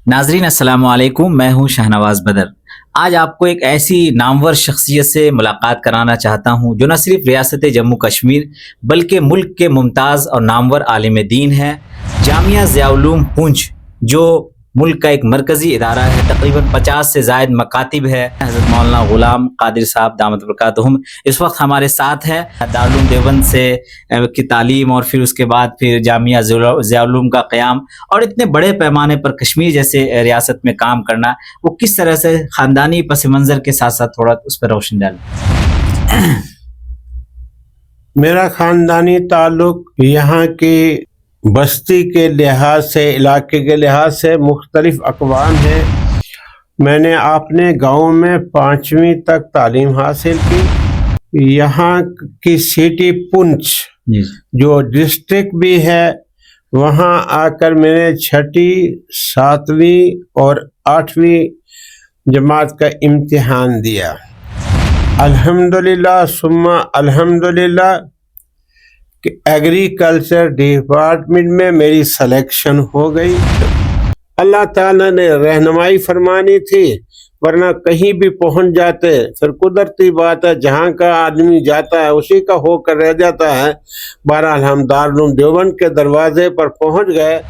ناظرین السلام علیکم، میں ہوں شاہنواز بدر۔ آج آپ کو ایک ایسی نامور شخصیت سے ملاقات کرانا چاہتا ہوں جو نہ صرف ریاست جموں کشمیر بلکہ ملک کے ممتاز اور نامور عالم دین ہے۔ جامعہ ضیاء العلوم پونچھ جو ملک کا ایک مرکزی ادارہ ہے، تقریباً 50 سے زائد مکاتب ہے۔ حضرت مولانا غلام قادر صاحب دامت برکاتہم اس وقت ہمارے ساتھ ہے۔ دارالعلوم دیوبند سے کی تعلیم اور پھر اس کے بعد پھر جامعہ ضیاء العلوم کا قیام اور اتنے بڑے پیمانے پر کشمیر جیسے ریاست میں کام کرنا، وہ کس طرح سے خاندانی پس منظر کے ساتھ ساتھ تھوڑا اس پر روشنی ڈالیں۔ میرا خاندانی تعلق یہاں کی بستی کے لحاظ سے، علاقے کے لحاظ سے مختلف اقوام ہیں۔ میں نے اپنے گاؤں میں 5ویں تک تعلیم حاصل کی۔ یہاں کی سٹی پونچھ جو ڈسٹرکٹ بھی ہے، وہاں آ کر میں نے 6ٹھی، 7ویں اور 8ویں جماعت کا امتحان دیا۔ الحمدللہ ثم الحمدللہ کہ ایگریکلچر ڈپارٹمنٹ میں میری سلیکشن ہو گئی۔ اللہ تعالیٰ نے رہنمائی فرمانی تھی، ورنہ کہیں بھی پہنچ جاتے۔ پھر قدرتی بات ہے، جہاں کا آدمی جاتا ہے اسی کا ہو کر رہ جاتا ہے۔ بہرحال ہم دارالعلوم دیوبند کے دروازے پر پہنچ گئے۔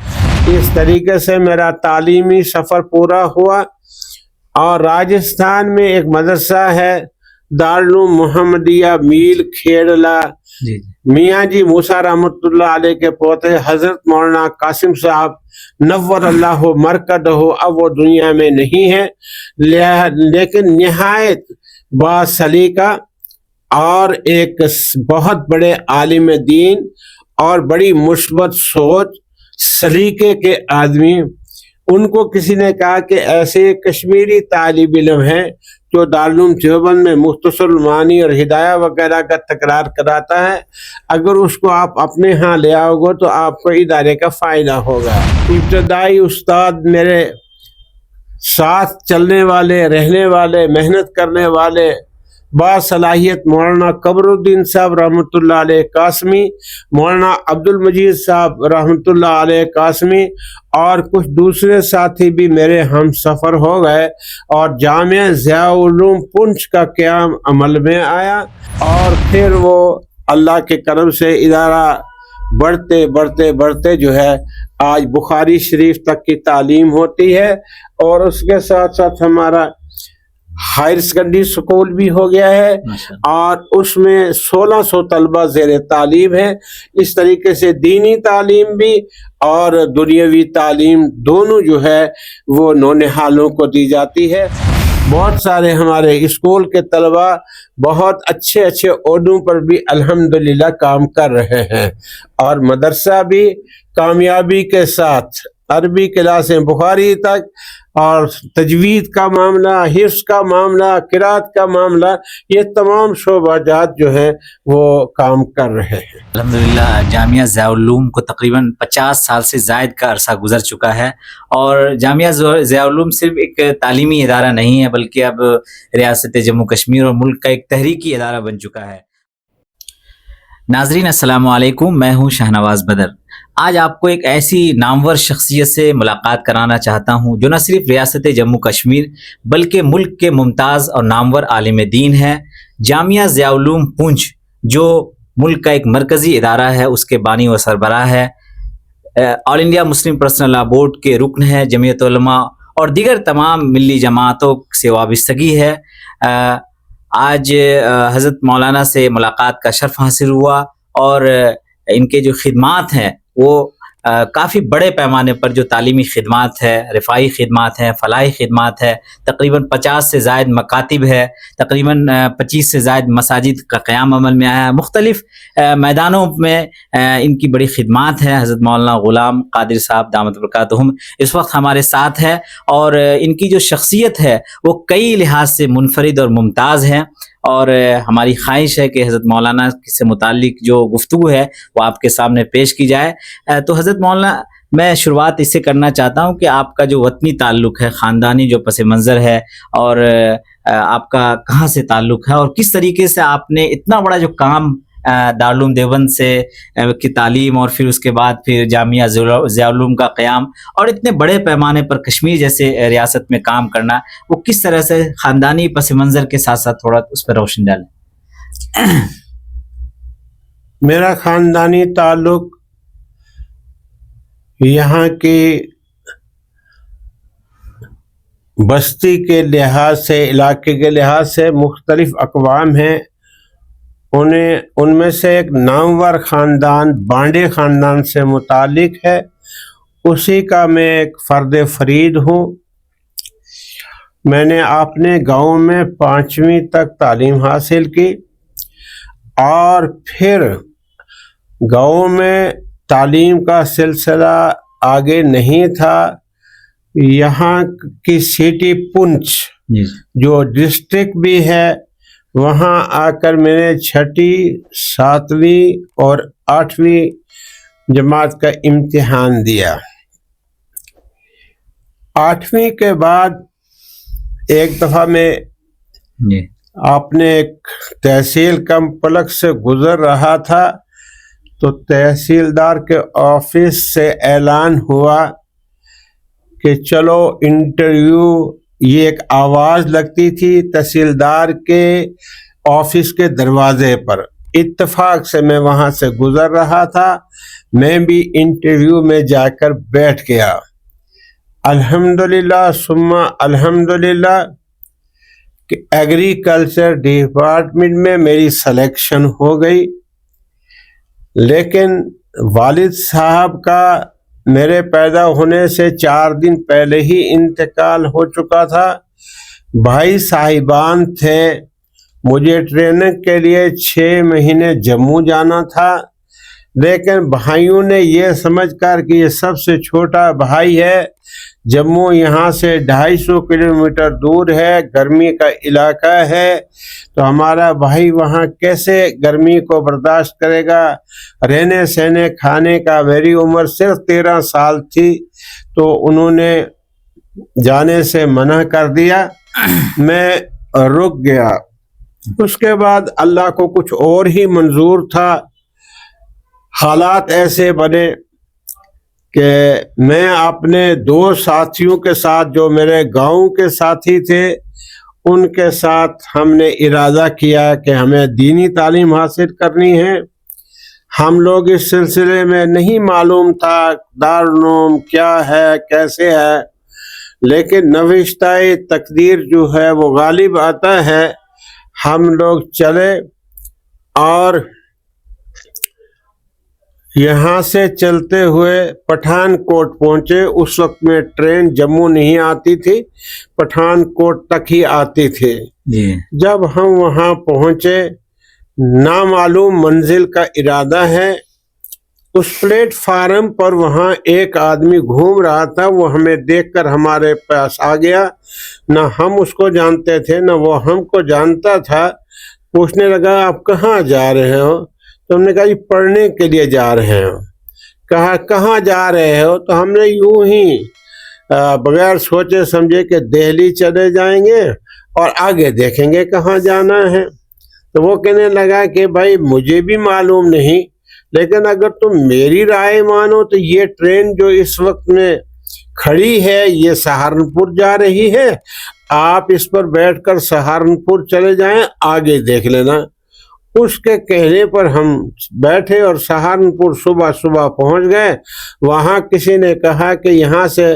اس طریقے سے میرا تعلیمی سفر پورا ہوا۔ اور راجستھان میں ایک مدرسہ ہے، دارالعلوم محمدیہ میل کھیڑلا، میاں جی موسیٰ رحمۃ اللہ علیہ کے پوتے حضرت مولانا قاسم صاحب نور اللہ مرکزہ، اب وہ دنیا میں نہیں ہے، لیکن نہایت با سلیقہ اور ایک بہت بڑے عالم دین اور بڑی مثبت سوچ سلیقے کے آدمی۔ ان کو کسی نے کہا کہ ایسے کشمیری طالب علم ہیں جو دارالعلوم دیوبند میں مختصر المعانی اور ہدایہ وغیرہ کا تکرار کراتا ہے، اگر اس کو آپ اپنے ہاں لے آؤ گے تو آپ کو ادارے کا فائدہ ہوگا۔ ابتدائی استاد میرے ساتھ چلنے والے، رہنے والے، محنت کرنے والے باصلاحیت مولانا قمر الدین صاحب رحمۃ اللہ علیہ قاسمی، مولانا عبد المجید صاحب رحمۃ اللہ علیہ قاسمی اور کچھ دوسرے ساتھی بھی میرے ہم سفر ہو گئے، اور جامعہ ضیاء العلوم پونچھ کا قیام عمل میں آیا۔ اور پھر وہ اللہ کے کرم سے ادارہ بڑھتے بڑھتے بڑھتے جو ہے آج بخاری شریف تک کی تعلیم ہوتی ہے، اور اس کے ساتھ ساتھ ہمارا ہائر سیکنڈری سکول بھی ہو گیا ہے، اور اس میں 1600 طلبہ زیر تعلیم ہے۔ اس طریقے سے دینی تعلیم بھی اور دنیاوی تعلیم دونوں جو ہے وہ نونہالوں کو دی جاتی ہے۔ بہت سارے ہمارے اسکول کے طلبہ بہت اچھے اچھے عہدوں پر بھی الحمدللہ کام کر رہے ہیں، اور مدرسہ بھی کامیابی کے ساتھ عربی کلاسیں بخاری تک، اور تجوید کا معاملہ، حفظ کا معاملہ، قرات کا معاملہ، یہ تمام شعبہ جات جو ہیں وہ کام کر رہے ہیں۔ الحمدللہ جامعہ ضیاء العلوم کو تقریباً 50 سال سے زائد کا عرصہ گزر چکا ہے، اور جامعہ ضیاء العلوم صرف ایک تعلیمی ادارہ نہیں ہے بلکہ اب ریاست جموں کشمیر اور ملک کا ایک تحریکی ادارہ بن چکا ہے۔ ناظرین السلام علیکم، میں ہوں شاہنواز بدر۔ آج آپ کو ایک ایسی نامور شخصیت سے ملاقات کرانا چاہتا ہوں جو نہ صرف ریاست جموں کشمیر بلکہ ملک کے ممتاز اور نامور عالم دین ہے۔ جامعہ ضیاء العلوم پونچھ جو ملک کا ایک مرکزی ادارہ ہے، اس کے بانی و سربراہ ہے، All India Muslim Personal Law Board کے رکن ہے، جمعیت علماء اور دیگر تمام ملی جماعتوں سے وابستگی ہے۔ آج حضرت مولانا سے ملاقات کا شرف حاصل ہوا، اور ان کے جو خدمات ہیں وہ کافی بڑے پیمانے پر جو تعلیمی خدمات ہے، رفاہی خدمات ہیں، فلاحی خدمات ہے، تقریباً 50 سے زائد مکاتب ہے، تقریباً 25 سے زائد مساجد کا قیام عمل میں آیا ہے، مختلف میدانوں میں ان کی بڑی خدمات ہیں۔ حضرت مولانا غلام قادر صاحب دامت برکاتہم اس وقت ہمارے ساتھ ہے، اور ان کی جو شخصیت ہے وہ کئی لحاظ سے منفرد اور ممتاز ہے، اور ہماری خواہش ہے کہ حضرت مولانا سے متعلق جو گفتگو ہے وہ آپ کے سامنے پیش کی جائے۔ تو حضرت مولانا، میں شروعات اس سے کرنا چاہتا ہوں کہ آپ کا جو وطنی تعلق ہے، خاندانی جو پس منظر ہے، اور آپ کا کہاں سے تعلق ہے، اور کس طریقے سے آپ نے اتنا بڑا جو کام دارالعلوم دیوبند سے کی تعلیم اور پھر اس کے بعد پھر جامعہ ضیاء العلوم کا قیام اور اتنے بڑے پیمانے پر کشمیر جیسے ریاست میں کام کرنا، وہ کس طرح سے خاندانی پس منظر کے ساتھ ساتھ تھوڑا اس پر روشنی ڈالیں؟ میرا خاندانی تعلق یہاں کی بستی کے لحاظ سے، علاقے کے لحاظ سے مختلف اقوام ہیں. ان میں سے ایک نامور خاندان بانڈے خاندان سے متعلق ہے، اسی کا میں ایک فرد فرید ہوں. میں نے اپنے گاؤں میں 5ویں تک تعلیم حاصل کی اور پھر گاؤں میں تعلیم کا سلسلہ آگے نہیں تھا. یہاں کی سٹی پونچھ جو ڈسٹرکٹ بھی ہے، وہاں آ کر میں نے 6ٹی 7ویں اور 8ویں جماعت کا امتحان دیا. 8ویں کے بعد ایک دفعہ میں اپنے ایک تحصیل کمپلیکس سے گزر رہا تھا تو تحصیلدار کے آفس سے اعلان ہوا کہ چلو انٹرویو. یہ ایک آواز لگتی تھی تحصیلدار کے آفس کے دروازے پر. اتفاق سے میں وہاں سے گزر رہا تھا، میں بھی انٹرویو میں جا کر بیٹھ گیا. الحمدللہ ثم الحمدللہ کہ ایگریکلچر ڈپارٹمنٹ میں میری سلیکشن ہو گئی. لیکن والد صاحب کا میرے پیدا ہونے سے 4 دن پہلے ہی انتقال ہو چکا تھا. بھائی صاحبان تھے، مجھے ٹریننگ کے لیے 6 مہینے جموں جانا تھا، لیکن بھائیوں نے یہ سمجھ کر کہ یہ سب سے چھوٹا بھائی ہے، جموں یہاں سے 250 کلومیٹر دور ہے، گرمی کا علاقہ ہے، تو ہمارا بھائی وہاں کیسے گرمی کو برداشت کرے گا. رہنے سہنے کھانے کا، میری عمر صرف 13 سال تھی تو انہوں نے جانے سے منع کر دیا. میں رک گیا. اس کے بعد اللہ کو کچھ اور ہی منظور تھا. حالات ایسے بنے کہ میں اپنے 2 ساتھیوں کے ساتھ جو میرے گاؤں کے ساتھی تھے، ان کے ساتھ ہم نے ارادہ کیا کہ ہمیں دینی تعلیم حاصل کرنی ہے. ہم لوگ اس سلسلے میں نہیں معلوم تھا دارالعلوم کیا ہے کیسے ہے، لیکن نوشتہ تقدیر جو ہے وہ غالب آتا ہے. ہم لوگ چلے اور یہاں سے چلتے ہوئے پٹھان کوٹ پہنچے. اس وقت میں ٹرین جموں نہیں آتی تھی، پٹھان کوٹ تک ہی آتی تھی. جب ہم وہاں پہنچے، نامعلوم منزل کا ارادہ ہے. اس پلیٹ فارم پر وہاں ایک آدمی گھوم رہا تھا، وہ ہمیں دیکھ کر ہمارے پاس آ گیا. نہ ہم اس کو جانتے تھے نہ وہ ہم کو جانتا تھا. پوچھنے لگا آپ کہاں جا رہے ہو؟ تو ہم نے کہا یہ پڑھنے کے لیے جا رہے ہیں. کہا کہاں جا رہے ہو؟ تو ہم نے یوں ہی بغیر سوچے سمجھے کہ دہلی چلے جائیں گے اور آگے دیکھیں گے کہاں جانا ہے. تو وہ کہنے لگا کہ بھائی مجھے بھی معلوم نہیں، لیکن اگر تم میری رائے مانو تو یہ ٹرین جو اس وقت میں کھڑی ہے یہ سہارنپور جا رہی ہے، آپ اس پر بیٹھ کر سہارنپور چلے جائیں، آگے دیکھ لینا. اس کے کہنے پر ہم بیٹھے اور سہارنپور صبح پہنچ گئے. وہاں کسی نے کہا کہ یہاں سے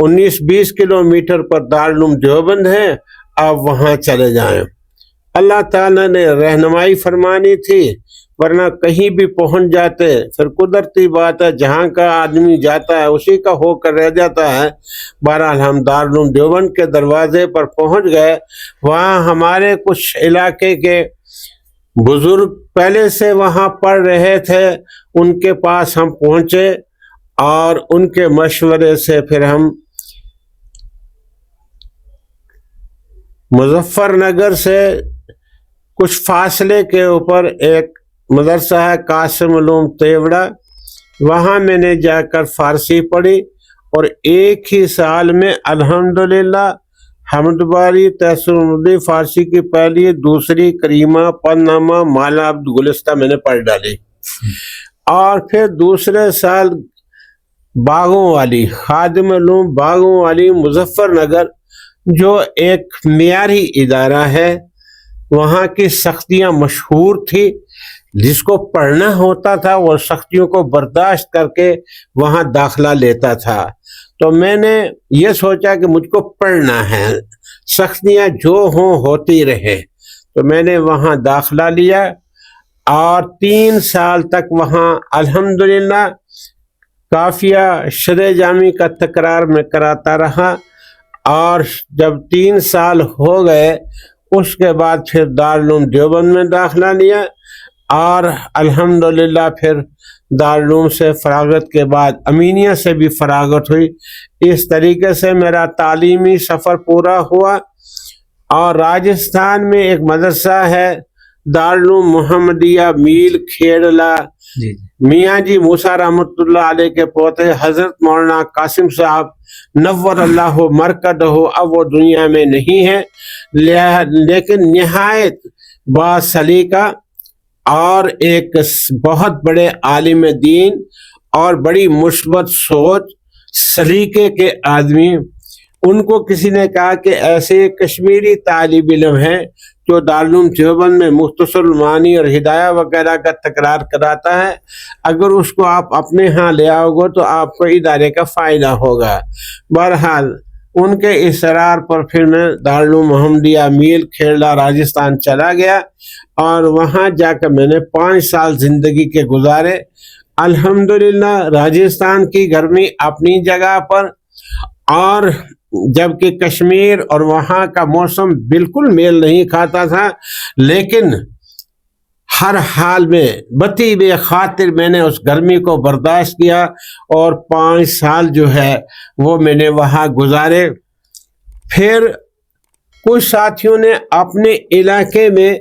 19-20 کلومیٹر پر دارالعلوم دیوبند ہے، آپ وہاں چلے جائیں. اللہ تعالیٰ نے رہنمائی فرمانی تھی، ورنہ کہیں بھی پہنچ جاتے. پھر قدرتی بات ہے، جہاں کا آدمی جاتا ہے اسی کا ہو کر رہ جاتا ہے. بہرحال ہم دارالعلوم دیوبند کے دروازے پر پہنچ گئے. وہاں ہمارے کچھ علاقے کے بزرگ پہلے سے وہاں پڑھ رہے تھے، ان کے پاس ہم پہنچے اور ان کے مشورے سے پھر ہم مظفر نگر سے کچھ فاصلے کے اوپر ایک مدرسہ ہے قاسم علوم تیوڑا، وہاں میں نے جا کر فارسی پڑھی اور ایک ہی سال میں الحمدللہ حمد باری، تحسین اردو فارسی کی پہلی، دوسری کریمہ، پنامہ، مالا عبد گلستہ میں نے پڑھ ڈالی. اور پھر دوسرے سال باغوں والی، خادم علوم باغوں والی مظفر نگر، جو ایک معیاری ادارہ ہے، وہاں کی سختیاں مشہور تھی. جس کو پڑھنا ہوتا تھا وہ سختیوں کو برداشت کر کے وہاں داخلہ لیتا تھا. تو میں نے یہ سوچا کہ مجھ کو پڑھنا ہے، سختیاں جو ہوں ہوتی رہے. تو میں نے وہاں داخلہ لیا اور 3 سال تک وہاں الحمدللہ کافیہ شرح جامی کا تکرار میں کراتا رہا. اور جب 3 سال ہو گئے اس کے بعد پھر دارالعلوم دیوبند میں داخلہ لیا اور الحمدللہ پھر دارالعلوم سے فراغت کے بعد امینیہ سے بھی فراغت ہوئی. اس طریقے سے میرا تعلیمی سفر پورا ہوا. اور راجستھان میں ایک مدرسہ ہے دارالعلوم محمدیہ میل کھیڑلا، میاں جی موسیٰ رحمۃ اللہ علیہ کے پوتے حضرت مولانا قاسم صاحب نور اللہ مرکزہ، اب وہ دنیا میں نہیں ہے، لیکن نہایت باسلیقہ اور ایک بہت بڑے عالم دین اور بڑی مثبت سوچ سلیقے کے آدمی. ان کو کسی نے کہا کہ ایسے کشمیری طالب علم ہیں جو دارالعلوم دیوبند میں مختصر المعانی اور ہدایہ وغیرہ کا تکرار کراتا ہے، اگر اس کو آپ اپنے ہاں لے آؤ گے تو آپ کو ادارے کا فائدہ ہوگا. بہرحال ان کے اصرار پر پھر میں دارالعلوم محمدیہ میل کھیڑلا راجستھان چلا گیا اور وہاں جا کر میں نے 5 سال زندگی کے گزارے. الحمدللہ راجستھان کی گرمی اپنی جگہ پر، اور جبکہ کشمیر اور وہاں کا موسم بالکل میل نہیں کھاتا تھا، لیکن ہر حال میں بطی بے خاطر میں نے اس گرمی کو برداشت کیا اور 5 سال جو ہے وہ میں نے وہاں گزارے. پھر کچھ ساتھیوں نے اپنے علاقے میں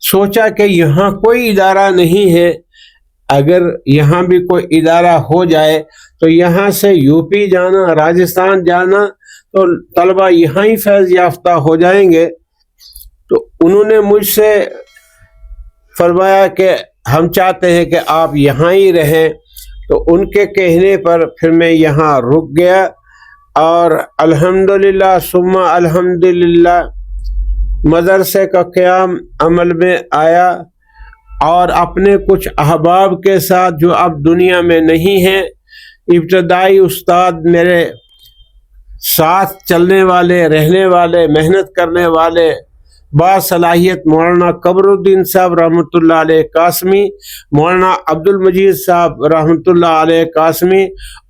سوچا کہ یہاں کوئی ادارہ نہیں ہے، اگر یہاں بھی کوئی ادارہ ہو جائے تو یہاں سے یو پی جانا، راجستھان جانا، تو طلبہ یہاں ہی فیض یافتہ ہو جائیں گے. تو انہوں نے مجھ سے فرمایا کہ ہم چاہتے ہیں کہ آپ یہاں ہی رہیں. تو ان کے کہنے پر پھر میں یہاں رک گیا اور الحمدللہ ثم الحمدللہ مدرسے کا قیام عمل میں آیا اور اپنے کچھ احباب کے ساتھ جو اب دنیا میں نہیں ہیں، ابتدائی استاد میرے ساتھ چلنے والے، رہنے والے، محنت کرنے والے باصلاحیت مولانا قمر الدین صاحب رحمۃ اللہ علیہ قاسمی، مولانا عبد المجید صاحب رحمۃ اللہ علیہ قاسمی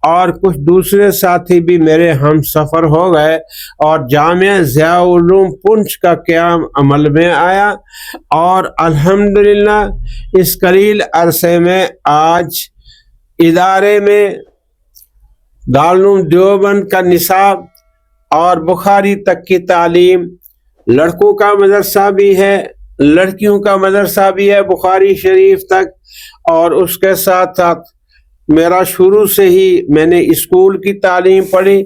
اور کچھ دوسرے ساتھی بھی میرے ہم سفر ہو گئے اور جامعہ ضیاء العلوم پونچھ کا قیام عمل میں آیا. اور الحمدللہ اس قلیل عرصے میں آج ادارے میں دارالعلوم دیوبند کا نصاب اور بخاری تک کی تعلیم، لڑکوں کا مدرسہ بھی ہے، لڑکیوں کا مدرسہ بھی ہے بخاری شریف تک، اور اس کے ساتھ ساتھ میرا شروع سے ہی میں نے اسکول کی تعلیم پڑھی.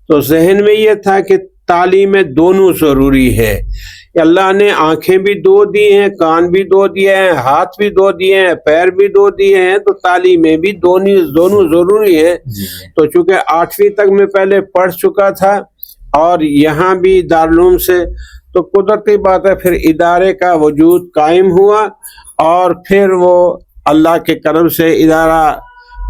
تو ذہن میں یہ تھا کہ تعلیم میں دونوں ضروری ہے. اللہ نے آنکھیں بھی دو دی ہیں، کان بھی دو دیے ہیں، ہاتھ بھی دو دیے ہیں، پیر بھی دو دیے ہیں، تو تعلیمیں بھی دونوں ضروری ہیں. تو چونکہ 8ویں تک میں پہلے پڑھ چکا تھا اور یہاں بھی دارالعلوم سے، تو قدرتی بات ہے پھر ادارے کا وجود قائم ہوا اور پھر وہ اللہ کے کرم سے ادارہ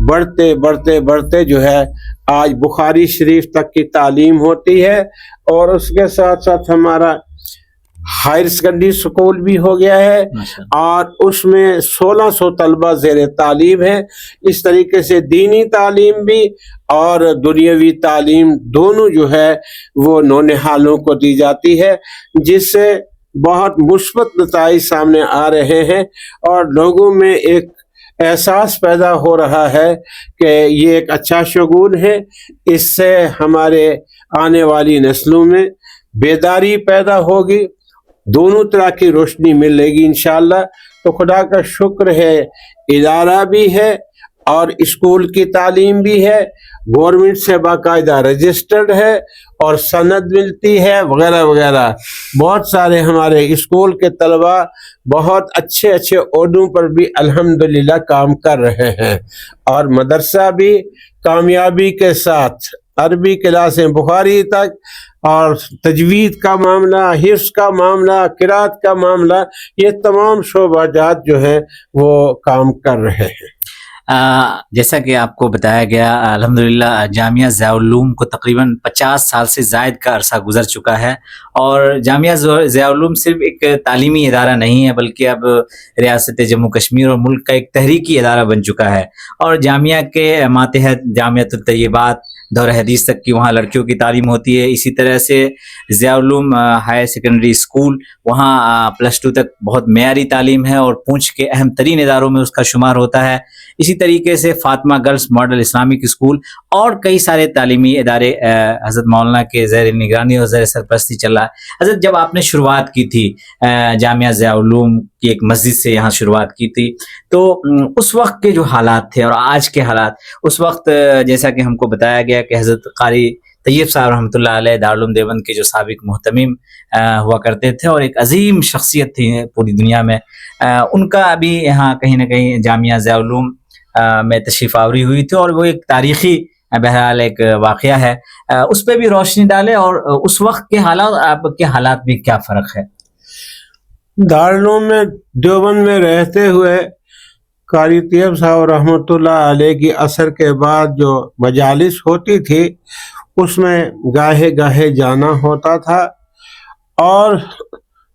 بڑھتے بڑھتے بڑھتے جو ہے آج بخاری شریف تک کی تعلیم ہوتی ہے. اور اس کے ساتھ ساتھ ہمارا ہائر سیکنڈری سکول بھی ہو گیا ہے اور اس میں 1600 طلبہ زیر تعلیم ہے. اس طریقے سے دینی تعلیم بھی اور دنیاوی تعلیم دونوں جو ہے وہ نونہالوں کو دی جاتی ہے، جس سے بہت مثبت نتائج سامنے آ رہے ہیں اور لوگوں میں ایک احساس پیدا ہو رہا ہے کہ یہ ایک اچھا شگون ہے. اس سے ہمارے آنے والی نسلوں میں بیداری پیدا ہوگی، دونوں طرح کی روشنی ملے گی انشاءاللہ. تو خدا کا شکر ہے ادارہ بھی ہے اور اسکول کی تعلیم بھی ہے، گورنمنٹ سے باقاعدہ رجسٹرڈ ہے اور سند ملتی ہے وغیرہ وغیرہ. بہت سارے ہمارے اسکول کے طلباء بہت اچھے اچھے عہدوں پر بھی الحمدللہ کام کر رہے ہیں، اور مدرسہ بھی کامیابی کے ساتھ عربی کلاسیں بخاری تک، اور تجوید کا معاملہ، حفظ کا معاملہ، قرات کا معاملہ، یہ تمام شعبہ جات جو ہیں وہ کام کر رہے ہیں. جیسا کہ آپ کو بتایا گیا، الحمدللہ جامعہ ضیاء العلوم کو تقریباً 50 سال سے زائد کا عرصہ گزر چکا ہے، اور جامعہ ضیاء العلوم صرف ایک تعلیمی ادارہ نہیں ہے بلکہ اب ریاست جموں کشمیر اور ملک کا ایک تحریکی ادارہ بن چکا ہے. اور جامعہ کے ماتحت جامعۃ الطیبات دور حدیث تک کی وہاں لڑکیوں کی تعلیم ہوتی ہے. اسی طرح سے ضیاء العلوم ہائر سیکنڈری اسکول، وہاں +2 تک بہت معیاری تعلیم ہے اور پونچھ کے اہم ترین اداروں میں اس کا شمار ہوتا ہے. اسی طریقے سے Fatima girls model Islamic school اور کئی سارے تعلیمی ادارے حضرت مولانا کے زیر نگرانی اور زیر سرپرستی چل رہا ہے. حضرت، جب آپ نے شروعات کی تھی جامعہ ضیاء العلوم کی ایک مسجد سے یہاں شروعات کی تھی، تو اس وقت کے جو حالات تھے اور آج کے حالات، اس وقت جیسا کہ ہم کو بتایا گیا کہ حضرت قاری طیب صاحب رحمۃ اللہ علیہ دارالعلوم دیوبند کے جو سابق محتمم ہوا کرتے تھے اور ایک عظیم شخصیت تھی پوری دنیا میں، ان کا ابھی یہاں کہیں نہ کہیں جامعہ ضیاء العلوم میں تشریف آوری ہوئی تھی، اور وہ ایک تاریخی بہرحال ایک واقعہ ہے. اس پہ بھی روشنی ڈالے، اور اس وقت کے حالات آپ کے حالات میں کیا فرق ہے؟ دارالعلوم میں دیوبند میں رہتے ہوئے قاری طیب صاحب رحمۃ اللہ علیہ کی عصر کے بعد جو مجالس ہوتی تھی اس میں گاہے گاہے جانا ہوتا تھا، اور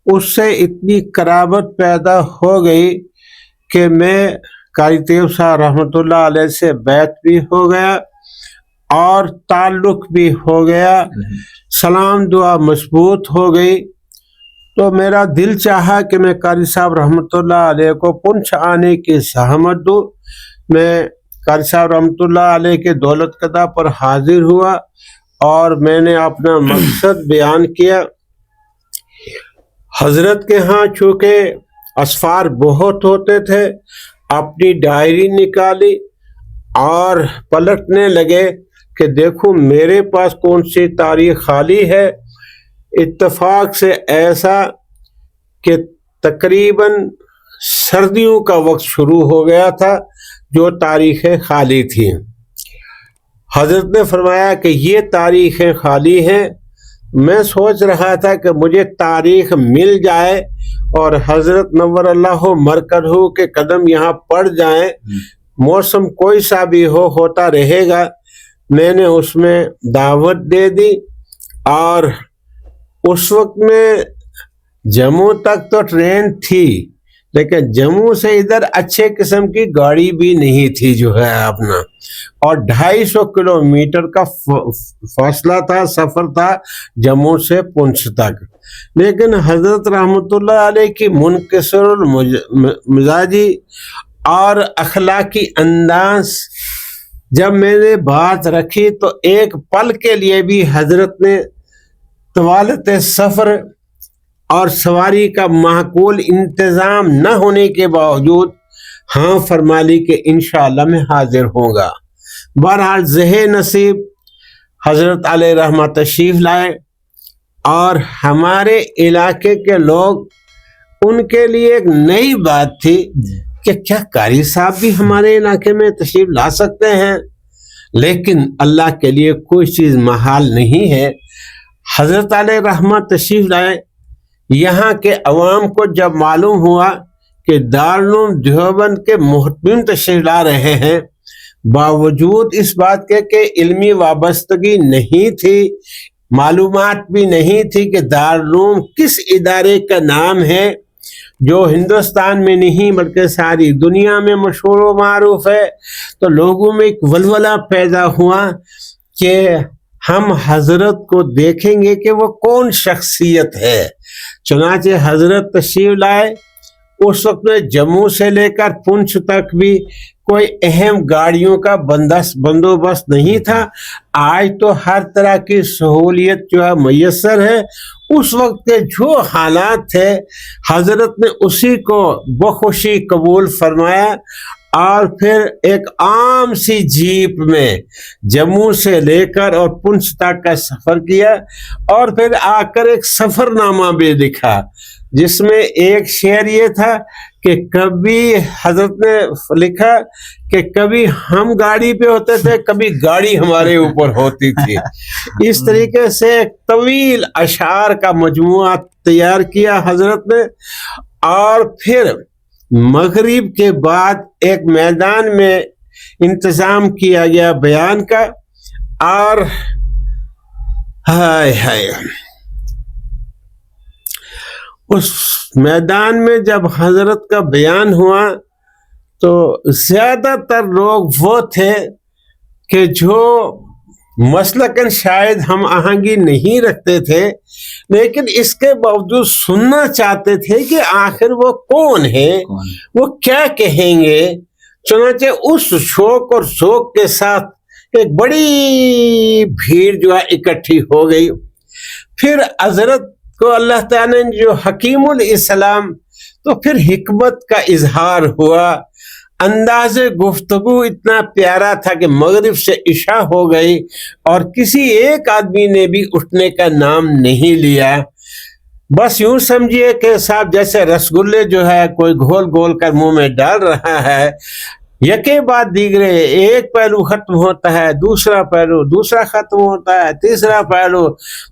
اس سے اتنی قرابت پیدا ہو گئی کہ میں قاری طیب صاحب رحمۃ اللہ علیہ سے بیعت بھی ہو گیا اور تعلق بھی ہو گیا، سلام دعا مضبوط ہو گئی. تو میرا دل چاہا کہ میں قاری صاحب رحمۃ اللہ علیہ کو پونچھ آنے کی زحمت دوں. میں قاری صاحب رحمۃ اللہ علیہ کے دولت قدہ پر حاضر ہوا اور میں نے اپنا مقصد بیان کیا. حضرت کے ہاں چونکہ اسفار بہت ہوتے تھے، اپنی ڈائری نکالی اور پلٹنے لگے کہ دیکھو میرے پاس کون سی تاریخ خالی ہے. اتفاق سے ایسا کہ تقریباً سردیوں کا وقت شروع ہو گیا تھا جو تاریخیں خالی تھیں. حضرت نے فرمایا کہ یہ تاریخیں خالی ہیں. میں سوچ رہا تھا کہ مجھے تاریخ مل جائے اور حضرت نور اللہ مرکزہ کے قدم یہاں پڑ جائیں، موسم کوئی سا بھی ہوتا رہے گا. میں نے اس میں دعوت دے دی، اور اس وقت میں جموں تک تو ٹرین تھی، لیکن جموں سے ادھر اچھے قسم کی گاڑی بھی نہیں تھی جو ہے اپنا، اور 250 کلومیٹر کا فاصلہ تھا، سفر تھا جموں سے پونچھ تک. لیکن حضرت رحمۃ اللہ علیہ کی منکسر المزاجی اور اخلاقی انداز، جب میں نے بات رکھی تو ایک پل کے لیے بھی حضرت نے طوالت سفر اور سواری کا معقول انتظام نہ ہونے کے باوجود ہاں فرما لی کہ انشاءاللہ میں حاضر ہوں گا. بہرحال زہ نصیب حضرت علیہ رحمہ تشریف لائے، اور ہمارے علاقے کے لوگ، ان کے لیے ایک نئی بات تھی کہ کیا قاری صاحب بھی ہمارے علاقے میں تشریف لا سکتے ہیں. لیکن اللہ کے لیے کوئی چیز محال نہیں ہے. حضرت علیہ رحمہ تشریف لائے. یہاں کے عوام کو جب معلوم ہوا کہ دارالعلوم دیوبند کے محتمم تشریف لا رہے ہیں، باوجود اس بات کے کہ علمی وابستگی نہیں تھی، معلومات بھی نہیں تھی کہ دارالعلوم کس ادارے کا نام ہے جو ہندوستان میں نہیں بلکہ ساری دنیا میں مشہور و معروف ہے، تو لوگوں میں ایک ولولہ پیدا ہوا کہ ہم حضرت کو دیکھیں گے کہ وہ کون شخصیت ہے. چنانچہ حضرت تشریف لائے. اس وقت میں جموں سے لے کر پونچھ تک بھی کوئی اہم گاڑیوں کا بندوبست نہیں تھا. آج تو ہر طرح کی سہولیت جو ہے میسر ہے. اس وقت کے جو حالات تھے حضرت نے اسی کو بخوشی قبول فرمایا اور پھر ایک عام سی جیپ میں جموں سے لے کر اور پنچ تک کا سفر کیا، اور پھر آ کر ایک سفر نامہ بھی لکھا جس میں ایک شعر یہ تھا کہ کبھی حضرت نے لکھا کہ کبھی ہم گاڑی پہ ہوتے تھے، کبھی گاڑی ہمارے اوپر ہوتی تھی۔ اس طریقے سے ایک طویل اشعار کا مجموعہ تیار کیا حضرت نے، اور پھر مغرب کے بعد ایک میدان میں انتظام کیا گیا بیان کا، اور ہائے ہائے اس میدان میں جب حضرت کا بیان ہوا تو زیادہ تر لوگ وہ تھے کہ جو مسلکن شاید ہم آہنگی نہیں رکھتے تھے، لیکن اس کے باوجود سننا چاہتے تھے کہ آخر وہ کون ہے، وہ کیا کہیں گے۔ چنانچہ اس شوق اور ذوق کے ساتھ ایک بڑی بھیڑ جو ہے اکٹھی ہو گئی۔ پھر حضرت کو اللہ تعالیٰ نے جو حکیم الاسلام، تو پھر حکمت کا اظہار ہوا، انداز گفتگو اتنا پیارا تھا کہ مغرب سے عشاء ہو گئی اور کسی ایک آدمی نے بھی اٹھنے کا نام نہیں لیا۔ بس یوں سمجھیے کہ صاحب جیسے رسگلے جو ہے کوئی گھول گھول کر منہ میں ڈال رہا ہے، یکے بعد دیگرے ایک پہلو ختم ہوتا ہے، دوسرا پہلو، دوسرا ختم ہوتا ہے، تیسرا پہلو،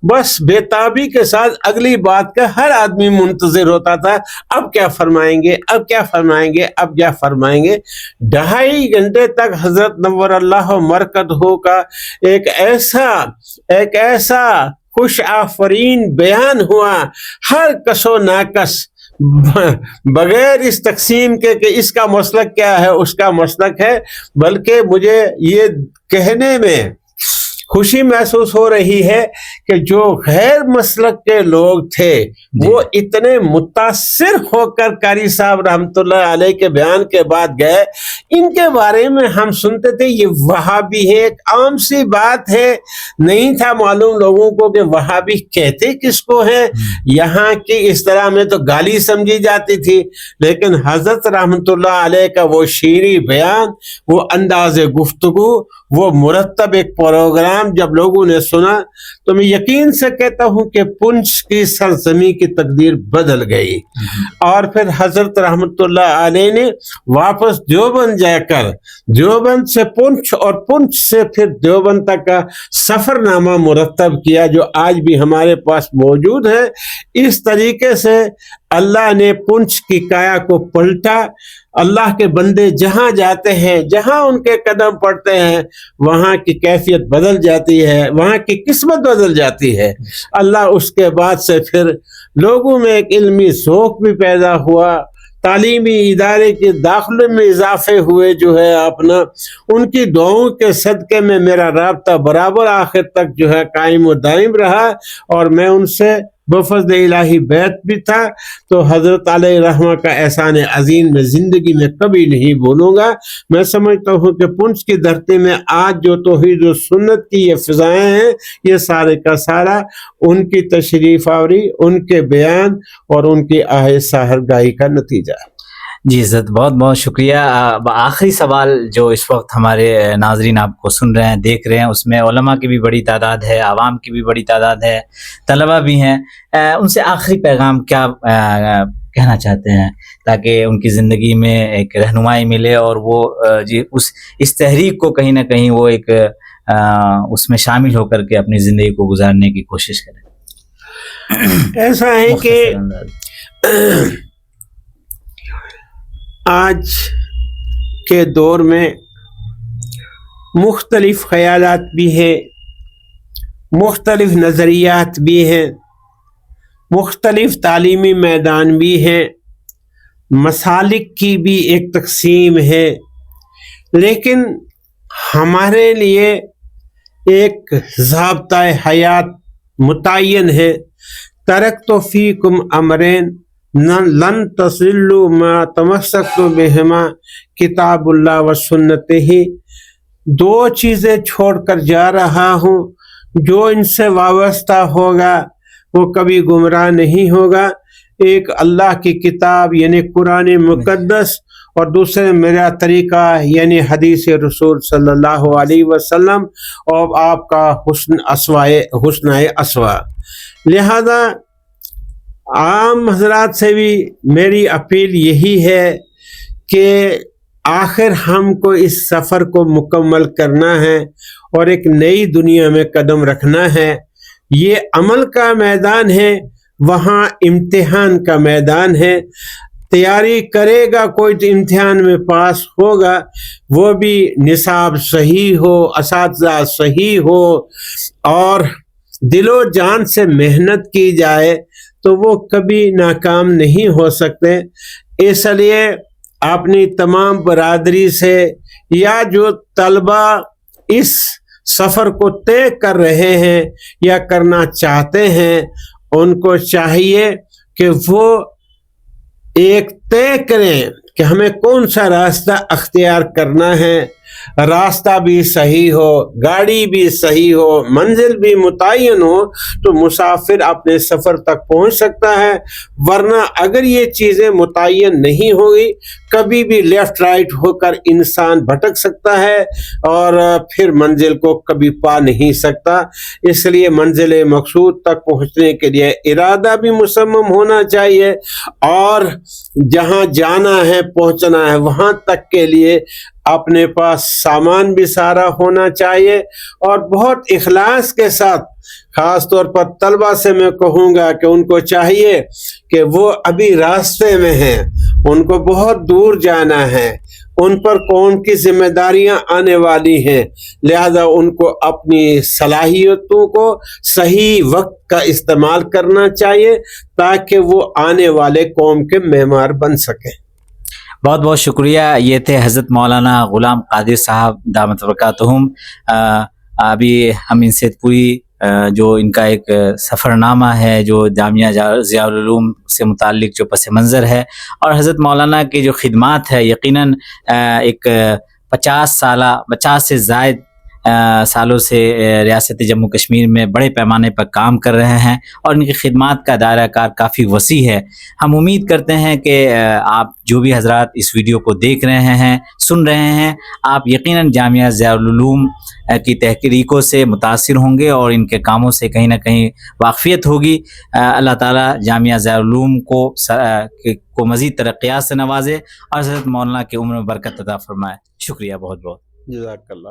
بس بے تابی کے ساتھ اگلی بات کا ہر آدمی منتظر ہوتا تھا، اب کیا فرمائیں گے، اب کیا فرمائیں گے، اب کیا فرمائیں گے۔ 2.5 گھنٹے تک حضرت نور اللہ مرکزہ کا ایک ایسا خوش آفرین بیان ہوا، ہر کس و ناکس، بغیر اس تقسیم کے کہ اس کا مسلک کیا ہے، اس کا مسلک ہے، بلکہ مجھے یہ کہنے میں خوشی محسوس ہو رہی ہے کہ جو غیر مسلک کے لوگ تھے وہ اتنے متاثر ہو کر قاری صاحب رحمۃ اللہ علیہ کے بیان کے بعد گئے۔ ان کے بارے میں ہم سنتے تھے یہ وہابی ہے، ایک عام سی بات ہے، نہیں تھا معلوم لوگوں کو کہ وہابی کہتے کس کو ہیں۔ یہاں کی اس طرح میں تو گالی سمجھی جاتی تھی، لیکن حضرت رحمۃ اللہ علیہ کا وہ شیریں بیان، وہ انداز گفتگو، وہ مرتب ایک پروگرام جب لوگوں نے سنا تو میں یقین سے کہتا ہوں کہ پنچ کی سرزمین کی تقدیر بدل گئی۔ اور پھر حضرت رحمۃ اللہ علیہ نے واپس دیوبند جا کر دیوبند سے پنچ اور پنچ سے پھر دیوبند تک کا سفر نامہ مرتب کیا جو آج بھی ہمارے پاس موجود ہے۔ اس طریقے سے اللہ نے پنچ کی کایا کو پلٹا۔ اللہ کے بندے جہاں جاتے ہیں، جہاں ان کے قدم پڑتے ہیں، وہاں کی کیفیت بدل جاتی ہے، وہاں کی قسمت بدل جاتی ہے۔ اللہ اس کے بعد سے پھر لوگوں میں ایک علمی ذوق بھی پیدا ہوا، تعلیمی ادارے کے داخلے میں اضافے ہوئے جو ہے اپنا، ان کی دعاؤں کے صدقے میں میرا رابطہ برابر آخر تک جو ہے قائم و دائم رہا، اور میں ان سے بفضل الہی بیعت بھی تھا۔ تو حضرت علیہ رحمہ کا احسان عظیم میں زندگی میں کبھی نہیں بھولوں گا۔ میں سمجھتا ہوں کہ پنچ کی دھرتی میں آج جو توحید و سنت کی یہ فضائیں ہیں، یہ سارے کا سارا ان کی تشریف آوری، ان کے بیان اور ان کی آہ سحرگاہی کا نتیجہ ہے۔ جی حضرت بہت بہت شکریہ۔ آخری سوال جو اس وقت ہمارے ناظرین آپ کو سن رہے ہیں، دیکھ رہے ہیں، اس میں علماء کی بھی بڑی تعداد ہے، عوام کی بھی بڑی تعداد ہے، طلبہ بھی ہیں، ان سے آخری پیغام کیا کہنا چاہتے ہیں تاکہ ان کی زندگی میں ایک رہنمائی ملے اور وہ جی اس تحریک کو کہیں نہ کہیں وہ ایک اس میں شامل ہو کر کے اپنی زندگی کو گزارنے کی کوشش کریں؟ ایسا ہے کہ آج کے دور میں مختلف خیالات بھی ہیں، مختلف نظریات بھی ہیں، مختلف تعلیمی میدان بھی ہیں، مسالک کی بھی ایک تقسیم ہے، لیکن ہمارے لیے ایک ضابطہ حیات متعین ہے۔ ترکت فیکم امرین لن تصلوا ما تمسکتم بہما کتاب اللہ و سنتہ، 2 چیزیں چھوڑ کر جا رہا ہوں، جو ان سے وابستہ ہوگا وہ کبھی گمراہ نہیں ہوگا۔ ایک اللہ کی کتاب یعنی قرآن مقدس اور دوسرے میرا طریقہ یعنی حدیث رسول صلی اللہ علیہ وسلم اور آپ کا حسن اسوا. لہذا عام حضرات سے بھی میری اپیل یہی ہے کہ آخر ہم کو اس سفر کو مکمل کرنا ہے اور ایک نئی دنیا میں قدم رکھنا ہے. یہ عمل کا میدان ہے، وہاں امتحان کا میدان ہے. تیاری کرے گا کوئی تو امتحان میں پاس ہوگا، وہ بھی نصاب صحیح ہو، اساتذہ صحیح ہو اور دل و جان سے محنت کی جائے تو وہ کبھی ناکام نہیں ہو سکتے. اس لیے اپنی تمام برادری سے یا جو طلبہ اس سفر کو طے کر رہے ہیں یا کرنا چاہتے ہیں ان کو چاہیے کہ وہ ایک طے کریں کہ ہمیں کون سا راستہ اختیار کرنا ہے. راستہ بھی صحیح ہو، گاڑی بھی صحیح ہو، منزل بھی متعین ہو تو مسافر اپنے سفر تک پہنچ سکتا ہے. ورنہ اگر یہ چیزیں متعین نہیں ہوگی کبھی بھی لیفٹ رائٹ ہو کر انسان بھٹک سکتا ہے اور پھر منزل کو کبھی پا نہیں سکتا. اس لیے منزل مقصود تک پہنچنے کے لیے ارادہ بھی مصمم ہونا چاہیے اور جہاں جانا ہے پہنچنا ہے وہاں تک کے لیے اپنے پاس سامان بھی سارا ہونا چاہیے. اور بہت اخلاص کے ساتھ خاص طور پر طلبہ سے میں کہوں گا کہ ان کو چاہیے کہ وہ ابھی راستے میں ہیں، ان کو بہت دور جانا ہے، ان پر قوم کی ذمہ داریاں آنے والی ہیں. لہذا ان کو اپنی صلاحیتوں کو صحیح وقت کا استعمال کرنا چاہیے تاکہ وہ آنے والے قوم کے معمار بن سکیں. بہت بہت شکریہ. یہ تھے حضرت مولانا غلام قادر صاحب دامت برکاتہم. ابھی ہم ان سے پوری جو ان کا ایک سفر نامہ ہے جو جامعہ ضیاء العلوم سے متعلق جو پس منظر ہے اور حضرت مولانا کی جو خدمات ہے، یقیناً ایک 50 سے زائد سالوں سے ریاست جموں کشمیر میں بڑے پیمانے پر کام کر رہے ہیں اور ان کی خدمات کا دائرہ کار کافی وسیع ہے. ہم امید کرتے ہیں کہ آپ جو بھی حضرات اس ویڈیو کو دیکھ رہے ہیں، سن رہے ہیں، آپ یقیناً جامعہ ضیاء العلوم کی تحریکوں سے متاثر ہوں گے اور ان کے کاموں سے کہیں نہ کہیں واقفیت ہوگی. اللہ تعالیٰ جامعہ ضیاء العلوم کو مزید ترقیات سے نوازے اور حضرت مولانا کی عمر میں برکت عطا فرمائے. شکریہ بہت بہت. جزاک اللہ.